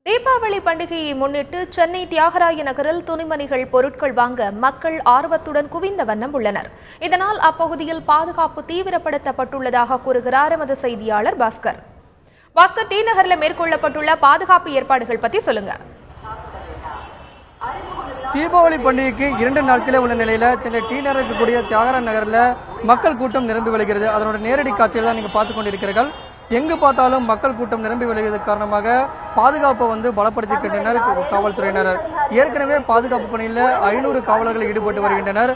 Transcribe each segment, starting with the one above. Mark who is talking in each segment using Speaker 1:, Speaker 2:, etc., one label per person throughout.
Speaker 1: தீபாவளி பண்டிகையை முன்னிட்டு சென்னை தியாகராய நகரில் துணிமணிகள் பொருட்கள் வாங்க மக்கள் ஆர்வத்துடன் குவிந்த வண்ணம் உள்ளனர். இதனால் அப்பகுதியில் பாதுகாப்பு தீவிரப்படுத்தப்பட்டுள்ளதாக கூறுகிறார் எமது செய்தியாளர் பாஸ்கர். டி நகரில் மேற்கொள்ளப்பட்டுள்ள பாதுகாப்பு ஏற்பாடுகள் பற்றி சொல்லுங்க.
Speaker 2: தீபாவளி பண்டிகைக்கு 2 நாட்களே உள்ள நிலையில் சென்னை டி நகர் இருக்கக்கூடிய தியாகராய நகரில் மக்கள் கூட்டம் நிரம்பி வழிகிறது. அதனோட நேரடி காட்சியில் தான் நீங்கள் பார்த்து கொண்டிருக்கிறீர்கள். எங்கு பார்த்தாலும் மக்கள் கூட்டம் நிரம்பி வழிகிறது காரணமாக பாதுகாப்பை பலப்படுத்திக்கின்றனர் காவல்துறையினர். ஏற்கனவே பாதுகாப்பு பணியில் 500 காவலர்கள் ஈடுபட்டு வருகின்றனர்.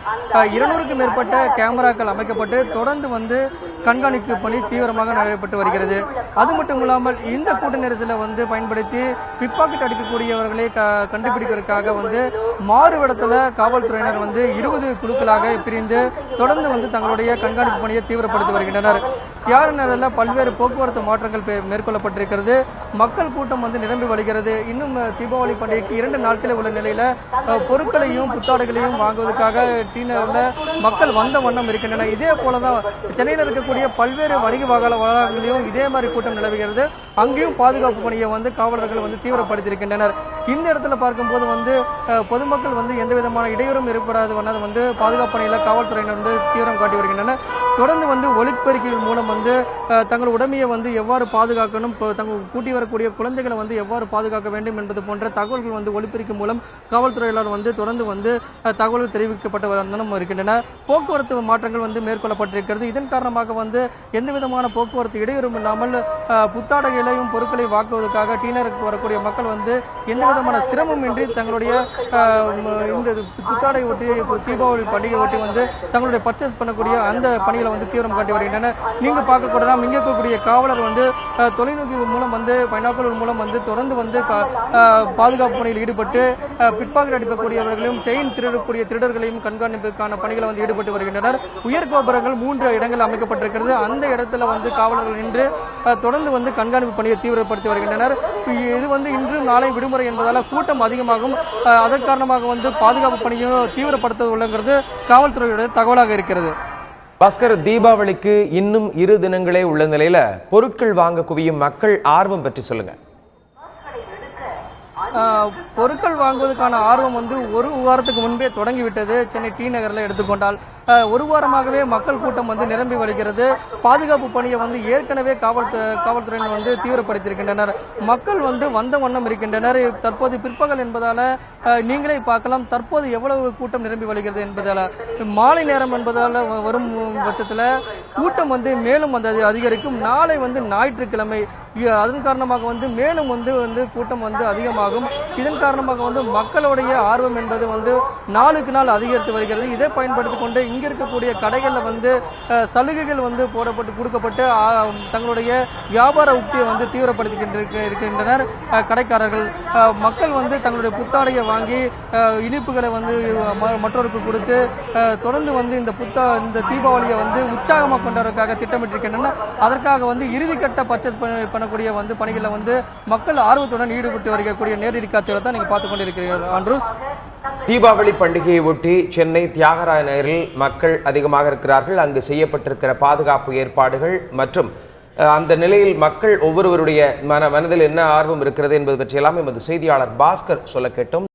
Speaker 2: 200க்கும் மேற்பட்ட கேமராக்கள் அமைக்கப்பட்டு தொடர்ந்து கண்காணிப்பு பணி தீவிரமாக நடைபெற்று வருகிறது. அது மட்டும் இல்லாமல் இந்த கூட்ட நெரிசலை பயன்படுத்தி பிக்பாக்கெட் அடிக்கக்கூடியவர்களை கண்டுபிடிப்பதற்காக மாறுவிடத்தில் காவல்துறையினர் 20 குழுக்களாக பிரிந்து தொடர்ந்து தங்களுடைய கண்காணிப்பு பணியை தீவிரப்படுத்தி வருகின்றனர். தியாகராய நகரில் பல்வேறு போக்குவரத்து மாற்றங்கள் மேற்கொள்ளப்பட்டிருக்கிறது. மக்கள் கூட்டம் நிரம்பி வழிகிறது. இன்னும் தீபாவளி பண்டிகைக்கு 2 நாட்களே உள்ள நிலையில பொருட்களையும் புத்தாடைகளையும் வாங்குவதற்காக டி நகரில் மக்கள் வந்த வண்ணம் இருக்கின்றன. இதே போலதான் சென்னையில் இருக்கக்கூடிய பல்வேறு வணிக வளாகங்களிலும் இதே மாதிரி கூட்டம் நிலவுகிறது. அங்கேயும் பாதுகாப்பு பணியை காவலர்கள் தீவிரப்படுத்தியிருக்கின்றனர். இந்த இடத்துல பார்க்கும்போது பொதுமக்கள் எந்த விதமான இடையூறும் ஏற்படாத வண்ணது பாதுகாப்பு பணியில் காவல்துறையினர் தீவிரம் காட்டி வருகின்றனர். தொடர்ந்து ஒலிபெருக்கிகள் மூலம் தங்கள் உடைமையை எவ்வாறு பாதுகாக்கணும், தங்கள் கூட்டி வரக்கூடிய குழந்தைகளை எவ்வாறு பாதுகாக்க வேண்டும் என்பது போன்ற தகவல்கள் ஒலிபெருக்கி மூலம் காவல்துறையினர் தொடர்ந்து தகவல்கள் தெரிவிக்கப்பட்ட வண்ணம் இருக்கின்றன. போக்குவரத்து மாற்றங்கள் மேற்கொள்ளப்பட்டிருக்கிறது. இதன் காரணமாக எந்த விதமான போக்குவரத்து இடையூறும் இல்லாமல் புத்தாடைகளையும் பொருட்களை வாக்குவதற்காக டி நகருக்கு வரக்கூடிய மக்கள் எந்த விதமான சிரமமின்றி தங்களுடைய இந்த புத்தாடை ஒட்டி தீபாவளி பண்டிகை ஒட்டி தங்களுடைய பர்ச்சேஸ் பண்ணக்கூடிய அந்த பணிகளை தீவிரம் காட்டி வருகின்றனர். நீங்க பார்க்கக்கூடலாம் இங்கே இருக்கக்கூடிய காவலர் தொலைநோக்கி மூலம் பைனாக்குலர் மூலம் தொடர்ந்து பாதுகாப்பு பணியில் ஈடுபட்டு பிக்பாக்கெட் அடிக்கக்கூடியவர்களையும் செயின் திருடக்கூடிய திருடர்களையும் கண்காணிப்புக்கான பணிகளை ஈடுபட்டு வருகின்றனர். உயர் கோபுரங்கள் 3 இடங்கள் அமைக்கப்பட்டிருக்கிறது. அந்த இடத்துல காவலர்கள் நின்று தொடர்ந்து கண்காணிப்பு பணியை தீவிரப்படுத்தி வருகின்றனர். இது இன்றும் நாளை விடுமுறை என்பதால் கூட்டம் அதிகமாகும். அதன் காரணமாக பாதுகாப்பு பணியை தீவிரப்படுத்த உள்ளங்கிறது காவல்துறையுடைய தகவலாக இருக்கிறது.
Speaker 3: பாஸ்கர், தீபாவளிக்கு இன்னும் 2 தினங்களே உள்ள நிலையில பொருட்கள் வாங்க குவியும் மக்கள் ஆர்வம் பற்றி சொல்லுங்க.
Speaker 2: பொருட்கள் வாங்குவதற்கான ஆர்வம் ஒரு வாரத்துக்கு முன்பே தொடங்கிவிட்டது. சென்னை டி நகரில் எடுத்துக்கொண்டால் ஒரு வாரமாகவே மக்கள் கூட்டம் நிரம்பி வருகிறது. பாதுகாப்பு பணியை ஏற்கனவே காவல்துறையினர் தீவிரப்படுத்தியிருக்கின்றனர். மக்கள் வந்த வண்ணம் இருக்கின்றனர். தற்போது பிற்பகல் என்பதால நீங்களே பார்க்கலாம் தற்போது எவ்வளவு கூட்டம் நிரம்பி வருகிறது என்பதால. மாலை நேரம் என்பதால வரும் பட்சத்தில் கூட்டம் மேலும் அதிகரிக்கும். நாளை ஞாயிற்றுக்கிழமை. அதன் காரணமாக மேலும் கூட்டம் அதிகமாகும். இதன் காரணமாக மக்களுடைய ஆர்வம் என்பது நாளுக்கு நாள் அதிகரித்து வருகிறது. இதை பயன்படுத்திக் கொண்டு இங்க இருக்கக்கூடிய கடைகளில் சலுகைகள் போடப்பட்டு கொடுக்கப்பட்டு தங்களுடைய வியாபார உத்தியை தீவிரப்படுத்தி இருக்கின்றனர் கடைக்காரர்கள். மக்கள் தங்களுடைய புத்தாடையை வாங்கி இனிப்புகளை மற்றவருக்கு கொடுத்து தொடர்ந்து இந்த தீபாவளியை உற்சாகமாக கொண்டாடுறதுக்காக திட்டமிட்டிருக்கின்றனர். அதற்காக இறுதிக்கட்ட பர்ச்சேஸ் பண்ணக்கூடிய பணிகளில் மக்கள் ஆர்வத்துடன் ஈடுபட்டு வரக்கூடிய நேரடி காட்சிகளை தான் நீங்க பார்த்து கொண்டிருக்கிறீர்கள். ஆண்ட்ரூஸ்,
Speaker 3: தீபாவளி பண்டிகையை ஒட்டி சென்னை தியாகராய நகரில் மக்கள் அதிகமாக இருக்கிறார்கள். அங்கு செய்யப்பட்டிருக்கிற பாதுகாப்பு ஏற்பாடுகள் மற்றும் அந்த நிலையில் மக்கள் ஒவ்வொருவருடைய மனதில் என்ன ஆர்வம் இருக்கிறது என்பது பற்றியெல்லாம் எமது செய்தியாளர் பாஸ்கர் சொல்ல கேட்டோம்.